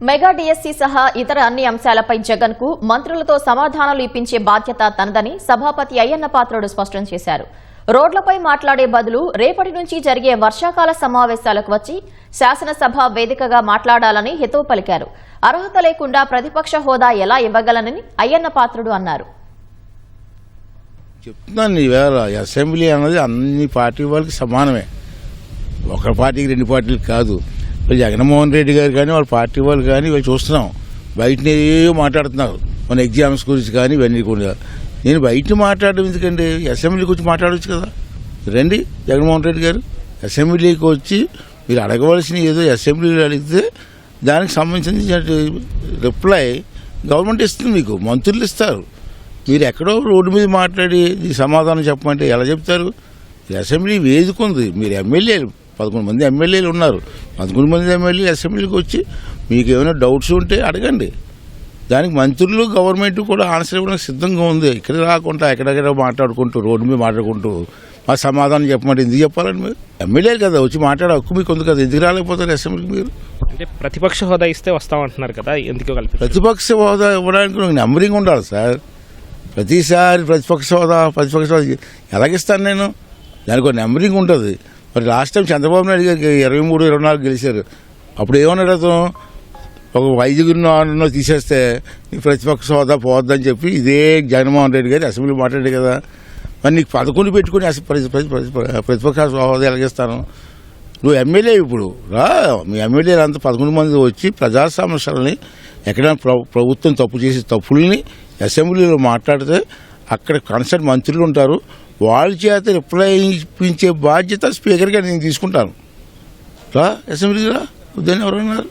Mega DSC సహా ఇతర అన్ని అంశాలపై జగన్ కు మంత్రులతో సమాధానాలు ఇప్పించే బాధ్యత తనదని సభాపతి అయ్యన్న పాత్రుడు స్పష్టం చేశారు. రోడ్లపై మాట్లాడే బదులు రేపటి నుంచి జరిగే వర్షాకాల సమావేశాలకు వచ్చి శాసనసభ వేదికగా మాట్లాడాలని హితవు పలికారు. అర్హత లేకుండా ప్రతిపక్ష హోదా ఎలా ఇవ్వగలనని అయ్యన్న పాత్రుడు అన్నారు. చెప్తున్నాను, ఈవేళ అసెంబ్లీ అన్నది అన్ని పార్టీ వాళ్ళకి సమానమే, ఒక పార్టీకి రెండు పార్టీలకు కాదు. జగన్మోహన్ రెడ్డి గారు కానీ వాళ్ళ పార్టీ వాళ్ళు కానీ వాళ్ళు చూస్తున్నాం బయటనే మాట్లాడుతున్నారు మన ఎగ్జామ్స్ గురించి కానీ ఇవన్నీ కూడా. నేను బయట మాట్లాడడం ఎందుకండి, అసెంబ్లీకి వచ్చి మాట్లాడవచ్చు కదా. రండి జగన్మోహన్ రెడ్డి గారు, అసెంబ్లీకి వచ్చి మీరు అడగవలసిన ఏదో అసెంబ్లీలో అడిగితే దానికి సంబంధించిన రిప్లై గవర్నమెంట్ ఇస్తుంది, మీకు మంత్రులు ఇస్తారు. మీరు ఎక్కడో రోడ్డు మీద మాట్లాడి సమాధానం చెప్పమంటే ఎలా చెప్తారు? అసెంబ్లీ వేదిక ఉంది, మీరు ఎమ్మెల్యేలు 11 మంది ఎమ్మెల్యేలు ఉన్నారు. 11 మంది ఎమ్మెల్యేలు అసెంబ్లీకి వచ్చి మీకు ఏమైనా డౌట్స్ ఉంటే అడగండి. దానికి మంత్రులు గవర్నమెంట్ కూడా ఆన్సర్ ఇవ్వడానికి సిద్ధంగా ఉంది. ఇక్కడ రాకుండా ఎక్కడెక్కడ మాట్లాడుకుంటూ రోడ్డు మీద మాట్లాడుకుంటూ మా సమాధానం చెప్పమంటే ఎందుకు చెప్పాలండి? మీరు ఎమ్మెల్యేలు కదా, వచ్చి మాట్లాడే హక్కు మీకు ఉంది కదా, ఎందుకు రాలేకపోతారు అసెంబ్లీకి? మీరు అంటే ప్రతిపక్ష హోదా ఇస్తే వస్తామంటున్నారు కదా, ఎందుకు కలిపి? ప్రతిపక్ష హోదా ఇవ్వడానికి నెంబరింగ్ ఉండాలి సార్. ప్రతిసారి ప్రతిపక్ష హోదా ఎలాగిస్తాను నేను? దానికి ఒక నెంబరింగ్ ఉంటుంది. మరి లాస్ట్ టైం చంద్రబాబు నాయుడు గారికి 23, 24 గెలిచారు. అప్పుడు ఏమన్నాడు అతను? ఒక 5 తీసేస్తే నీకు ప్రతిపక్ష హోదా పోవద్దని చెప్పి ఇదే జగన్మోహన్ రెడ్డి గారు అసెంబ్లీ మాట్లాడాడు కదా. మరి నీకు 11 పెట్టుకుని ప్రతిపక్ష హోదా ఎలాగిస్తాను? నువ్వు ఎమ్మెల్యే ఇప్పుడు రా, మీ ఎమ్మెల్యేలు అంతా 11 మంది వచ్చి ప్రజా సమస్యలని ఎక్కడైనా ప్రభుత్వం తప్పు చేసే తప్పుల్ని అసెంబ్లీలో మాట్లాడితే అక్కడ కన్సర్న్ మంత్రులు ఉంటారు, వాళ్ళ చేత రిప్లై ఇప్పించే బాధ్యత స్పీకర్గా నేను తీసుకుంటాను. రా అసెంబ్లీకి రా, వద్దని ఎవరన్నారు?